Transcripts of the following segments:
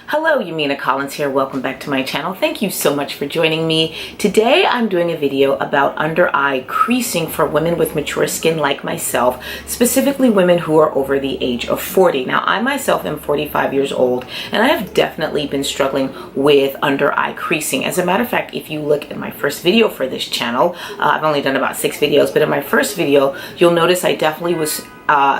Hello, Yamina Collins here. Welcome back to my channel. Thank you so much for joining me. Today I'm doing a video about under eye creasing for women with mature skin like myself, specifically women who are over the age of 40. Now, I myself am 45 years old and I have definitely been struggling with under eye creasing. As a matter of fact, if you look at my first video for this channel, I've only done about 6 videos, but in my first video, you'll notice I definitely was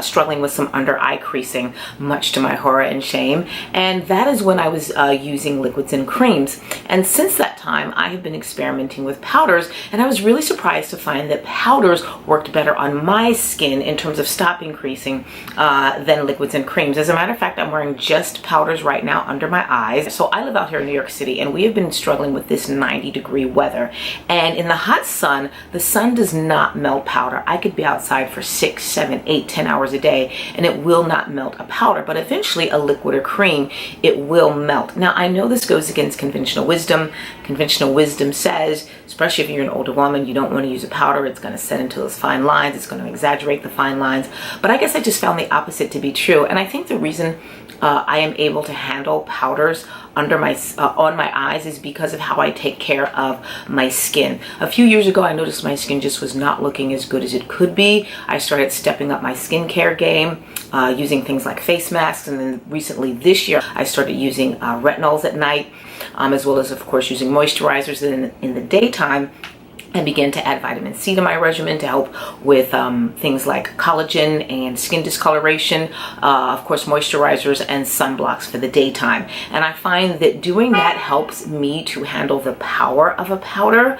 struggling with some under eye creasing, much to my horror and shame. And that is when I was using liquids and creams. And since that time, I have been experimenting with powders, and I was really surprised to find that powders worked better on my skin in terms of stopping creasing than liquids and creams. As a matter of fact, I'm wearing just powders right now under my eyes. So I live out here in New York City, and we have been struggling with this 90-degree weather. And in the hot sun, the sun does not melt powder. I could be outside for 6, 7, 8, 10 hours a day and it will not melt a powder, but eventually a liquid or cream, it will melt. Now, I know this goes against conventional wisdom. Conventional wisdom says, especially if you're an older woman, you don't want to use a powder. It's going to set into those fine lines. It's going to exaggerate the fine lines. But I guess I just found the opposite to be true. And I think the reason I am able to handle powders under my on my eyes is because of how I take care of my skin. A few years ago, I noticed my skin just was not looking as good as it could be. I started stepping up my skincare game, using things like face masks, and then recently this year, I started using retinols at night, as well as, of course, using moisturizers in the daytime. I began to add vitamin C to my regimen to help with things like collagen and skin discoloration, of course moisturizers and sunblocks for the daytime. And I find that doing that helps me to handle the power of a powder.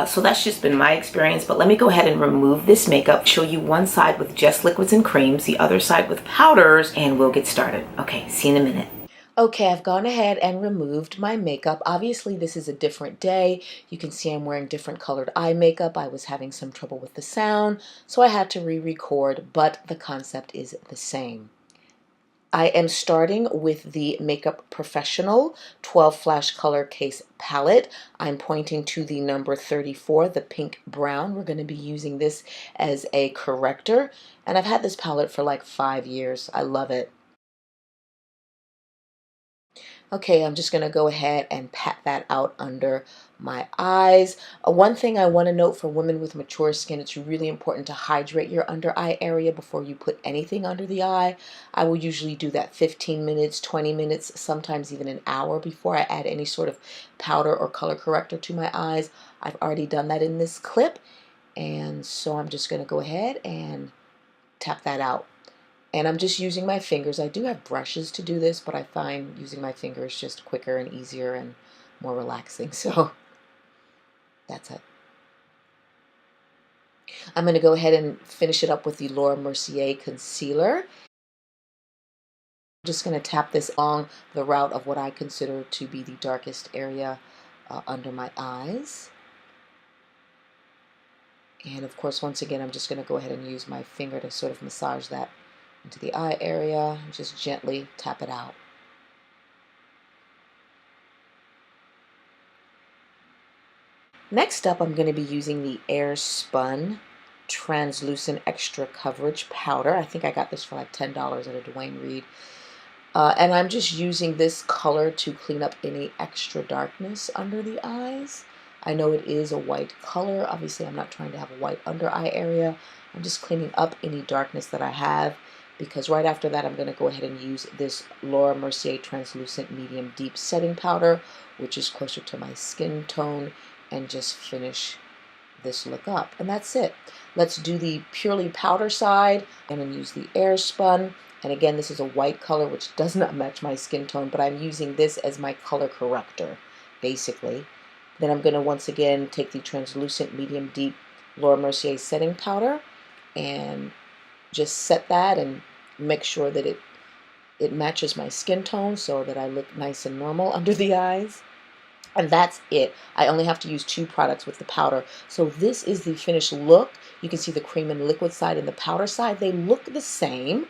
So that's just been my experience. But let me go ahead and remove this makeup, show you one side with just liquids and creams, the other side with powders, and we'll get started. Okay, see you in a minute. Okay, I've gone ahead and removed my makeup. Obviously, this is a different day. You can see I'm wearing different colored eye makeup. I was having some trouble with the sound, so I had to re-record, but the concept is the same. I am starting with the Makeup Professional 12 Flash Color Case Palette. I'm pointing to the number 34, the pink brown. We're going to be using this as a corrector, and I've had this palette for like 5 years. I love it. Okay, I'm just going to go ahead and pat that out under my eyes. One thing I want to note for women with mature skin, it's really important to hydrate your under eye area before you put anything under the eye. I will usually do that 15 minutes, 20 minutes, sometimes even an hour before I add any sort of powder or color corrector to my eyes. I've already done that in this clip, and so I'm just going to go ahead and tap that out. And I'm just using my fingers. I do have brushes to do this, but I find using my fingers just quicker and easier and more relaxing. So that's it. I'm going to go ahead and finish it up with the Mercier concealer. I'm just going to tap this along the route of what I consider to be the darkest area under my eyes. And of course, once again, I'm just going to go ahead and use my finger to sort of massage that into the eye area and just gently tap it out. Next up, I'm going to be using the Airspun Translucent Extra Coverage Powder. I think I got this for like $10 at a Dwayne Reed. And I'm just using this color to clean up any extra darkness under the eyes. I know it is a white color. Obviously, I'm not trying to have a white under eye area. I'm just cleaning up any darkness that I have, because right after that, I'm going to go ahead and use this Mercier Translucent Medium Deep Setting Powder, which is closer to my skin tone, and just finish this look up. And that's it. Let's do the purely powder side. I'm going to use the Airspun. And again, this is a white color, which does not match my skin tone, but I'm using this as my color corrector, basically. Then I'm going to once again take the Translucent Medium Deep Mercier Setting Powder and just set that and make sure that it matches my skin tone so that I look nice and normal under the eyes. And that's it. I only have to use 2 products with the powder. So this is the finished look. You can see the cream and liquid side and the powder side. They look the same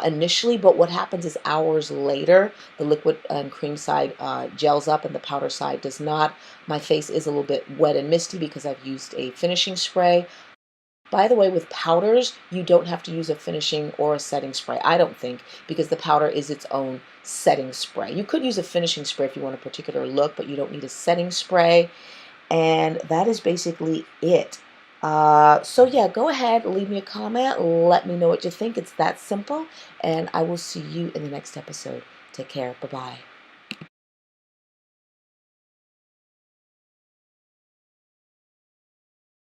initially, but what happens is hours later, the liquid and cream side gels up and the powder side does not. My face is a little bit wet and misty because I've used a finishing spray. By the way, with powders, you don't have to use a finishing or a setting spray, I don't think, because the powder is its own setting spray. You could use a finishing spray if you want a particular look, but you don't need a setting spray. And that is basically it. So yeah, go ahead, leave me a comment, let me know what you think. It's that simple, and I will see you in the next episode. Take care. Bye-bye.